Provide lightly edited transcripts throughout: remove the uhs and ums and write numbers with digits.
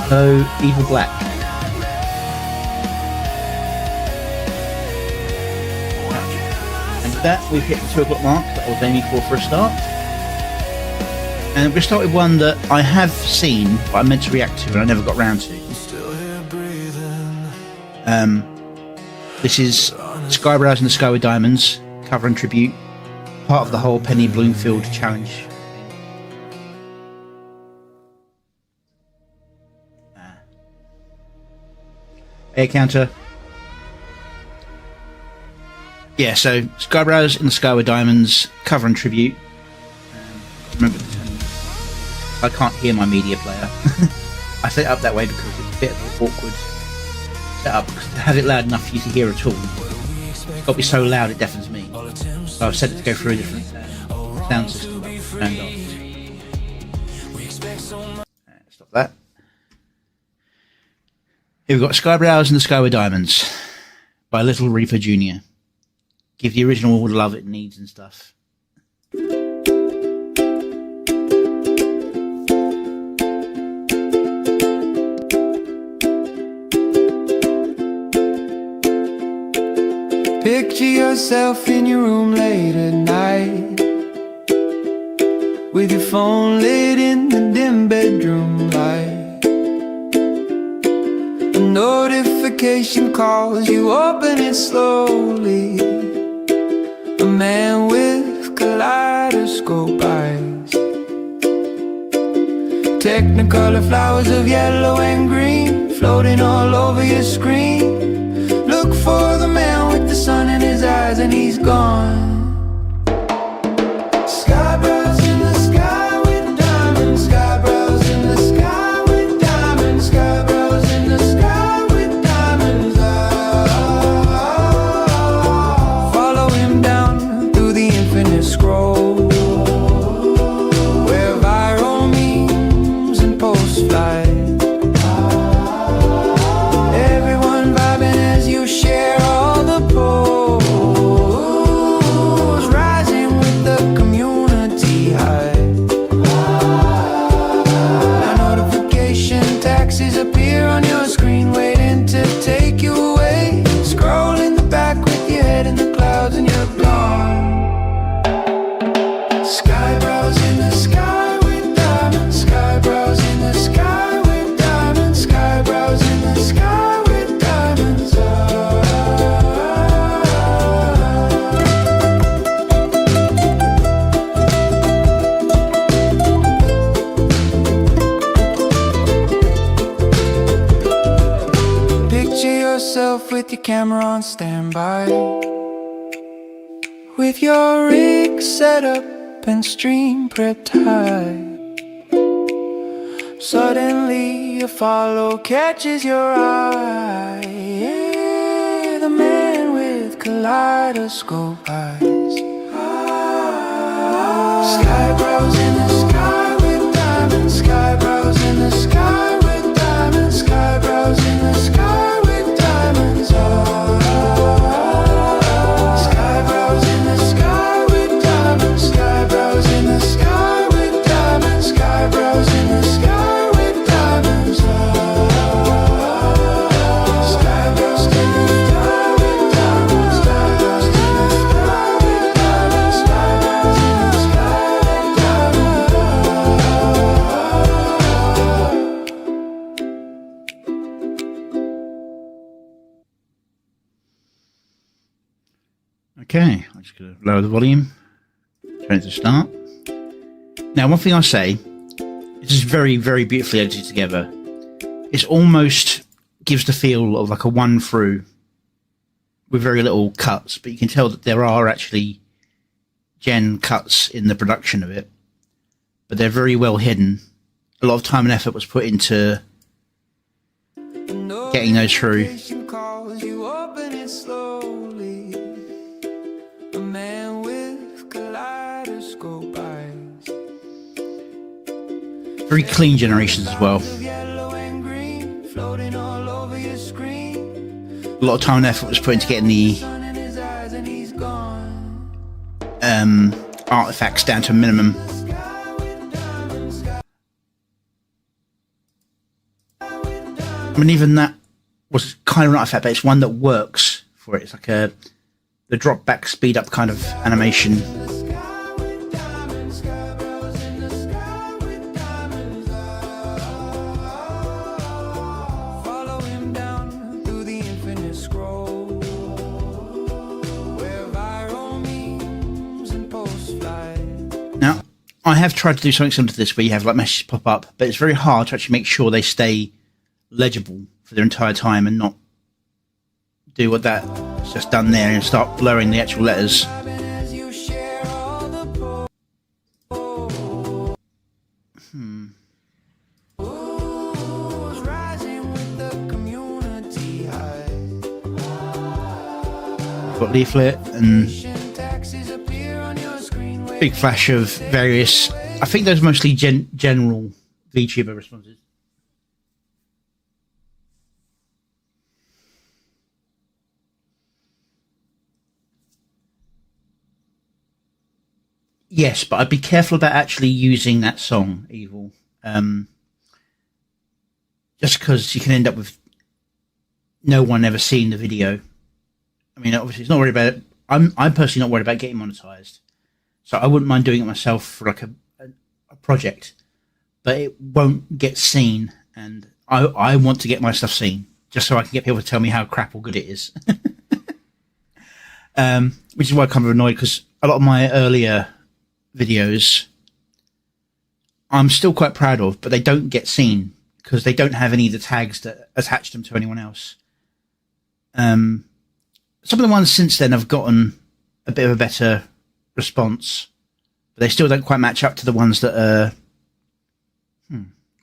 So Evil Black. And with that, we've hit the 2 o'clock mark that I was aiming for a start. And we're going to start with one that I have seen, but I meant to react to and I never got round to. This is Skyebrows in the Sky with Diamonds, cover and tribute, part of the whole Penny Bloomfield challenge. Air counter. Yeah, so Skyebrows in the Sky with Diamonds, cover and tribute. Remember, I can't hear my media player. I set it up that way because it's a bit of an awkward setup, because to have it loud enough for you to hear at all, it's got to be so loud it deafens me. So I've set it to go through a different sound system turned on. Stop that. Here we've got Skyebrows in the Sky with Diamonds by Little Reaper Jr. Give the original all the love it needs and stuff. Picture yourself in your room late at night, with your phone lit in the dim bedroom light. A notification calls, you open it slowly. A man with kaleidoscope eyes, Technicolor flowers of yellow and green floating all over your screen. Look for the man with the sun in his eyes and he's gone. Skyebrows in the sky with diamonds, skyebrows in the sky with diamonds, skyebrows in the sky with diamonds. Follow him down through the infinite scroll, where viral memes and posts fly. Everyone vibing as you share all the posts, rising with the community high. Now notification taxis appear on your screen, waiting to take you away. Scroll in the back with your head in the clouds and you're gone. Skyebrows in the sky with diamonds, skyebrows in the sky with diamonds, skyebrows in the sky with diamonds. Picture yourself with your camera on standby, with your rig set up and stream prepped high. Suddenly a follow catches your eye. Yeah, the man with kaleidoscope eyes. Skyebrows in the sky with diamonds, skyebrows in the sky with diamonds, skyebrows in the sky with diamonds. Skyebrows in the sky with diamonds, skyebrows in the sky with diamonds, skyebrows in the sky with diamonds. Skyebrows in the sky with diamonds, skyebrows in the sky with diamonds, skyebrows in the sky with diamonds. Okay, I'm just going to lower the volume, turn it to start. Now, one thing I say, this is very, very beautifully edited together. It almost gives the feel of like a one through with very little cuts, but you can tell that there are actually gen cuts in the production of it, but they're very well hidden. A lot of time and effort was put into getting those through. Calls, you open it slowly. A man with kaleidoscope eyes. Very clean generations as well. Yellow and green floating all over your screen. A lot of time and effort was put into getting the Sun in his eyes and he's gone. artifacts down to a minimum. I mean, even that was kind of an artifact, but it's one that works for it. It's like the drop back, speed up kind of animation. Now, I have tried to do something similar to this where you have like messages pop up, but it's very hard to actually make sure they stay legible for their entire time and not do what that's just done there and start blurring the actual letters. Got leaflet and big flash of various, I think those mostly general VTuber responses. Yes, but I'd be careful about actually using that song, Evil. Just because you can end up with no one ever seeing the video. I mean, obviously, it's not worried about it. I'm personally not worried about getting monetized. So I wouldn't mind doing it myself for like a project. But it won't get seen. And I want to get my stuff seen. Just so I can get people to tell me how crap or good it is. Which is why I'm kind of annoyed, because a lot of my earlier videos I'm still quite proud of, but they don't get seen because they don't have any of the tags that attach them to anyone else. Some of the ones since then have gotten a bit of a better response, but they still don't quite match up to the ones that are...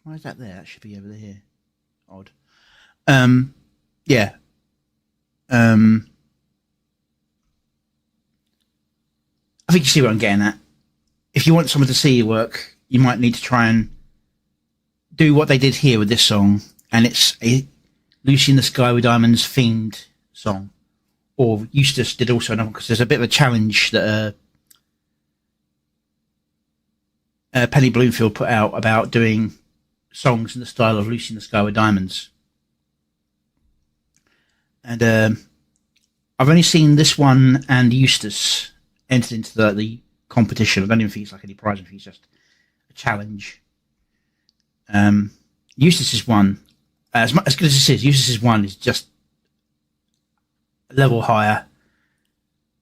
Why is that there? That should be over here. Odd. Yeah. I think you see what I'm getting at. If you want someone to see your work, you might need to try and do what they did here with this song, and it's a Lucy in the Sky with Diamonds themed song. Or Eustace did also another one, because there's a bit of a challenge that Penny Bloomfield put out about doing songs in the style of Lucy in the Sky with Diamonds. And I've only seen this one and Eustace entered into the competition. I don't even think it's like any prize. I think it's just a challenge. Eustace's one, as good as this is, Eustace's one is just a level higher.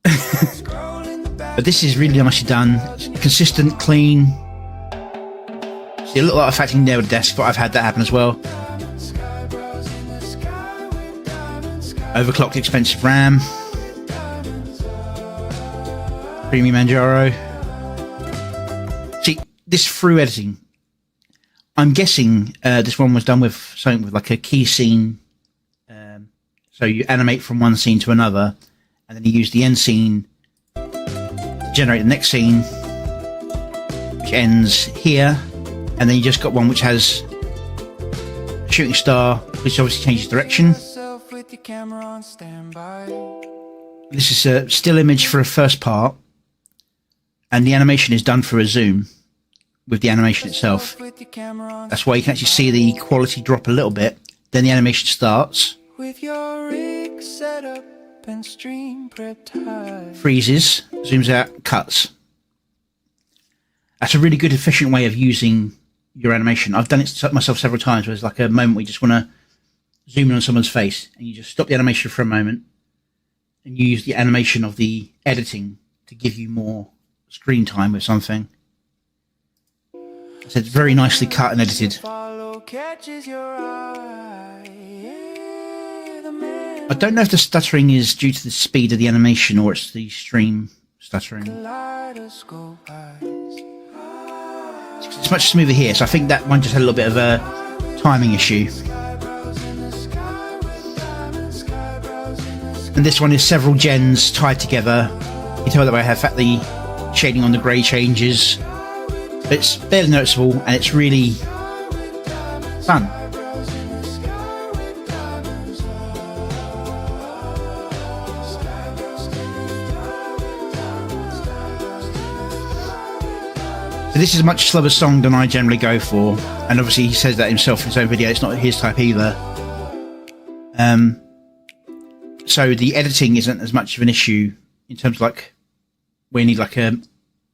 But this is really nicely done. It's consistent, clean. See a little artifacting there with the desk, but I've had that happen as well. Overclocked expensive RAM. Premium Manjaro. See, this through editing, I'm guessing this one was done with something with like a key scene. So you animate from one scene to another, and then you use the end scene to generate the next scene, which ends here, and then you just got one which has a shooting star, which obviously changes direction. This is a still image for a first part, and the animation is done through a zoom with the animation itself. That's why you can actually see the quality drop a little bit. Then the animation starts, freezes, zooms out, cuts. That's a really good, efficient way of using your animation. I've done it myself several times, where there's like a moment where you just want to zoom in on someone's face, and you just stop the animation for a moment, and you use the animation of the editing to give you more screen time with something. So it's very nicely cut and edited. I don't know if the stuttering is due to the speed of the animation or it's the stream stuttering. It's much smoother here, so I think that one just had a little bit of a timing issue. And this one is several gens tied together. You can tell that I have the shading on the grey changes. But it's barely noticeable, and it's really fun. So this is a much slower song than I generally go for, and obviously he says that himself in his own video. It's not his type either. So the editing isn't as much of an issue in terms of like where you need like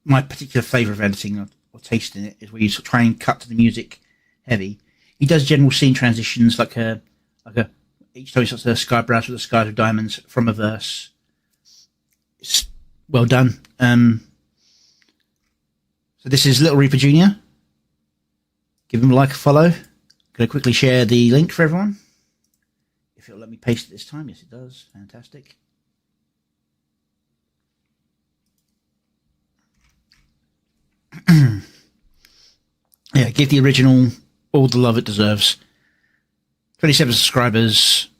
my particular flavour of editing or taste in it is where you sort of try and cut to the music heavy. He does general scene transitions like each time he starts the Skyebrows with the skies of diamonds from a verse. It's well done. So this is Little Reaper Jr. Give him a like, a follow. I'm going to quickly share the link for everyone. If it'll let me paste it this time. Yes, it does. Fantastic. Yeah, give the original all the love it deserves. 27 subscribers.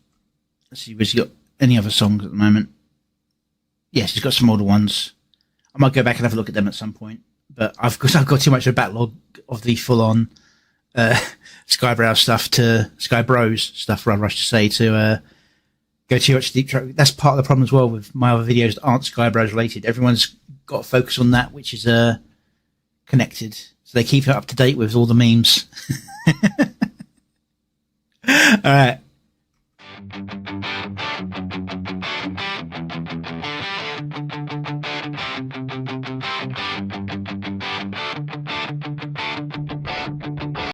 Let's see, has he got any other songs at the moment? Yes, he's got some older ones. I might go back and have a look at them at some point. But I've got too much of a backlog of the full-on Skyebrows stuff to Skyebrows stuff, rather I should say, to go too much deep track. That's part of the problem as well with my other videos that aren't Skyebrows related. Everyone's got to focus on that, which is connected, so they keep it up to date with all the memes. All right.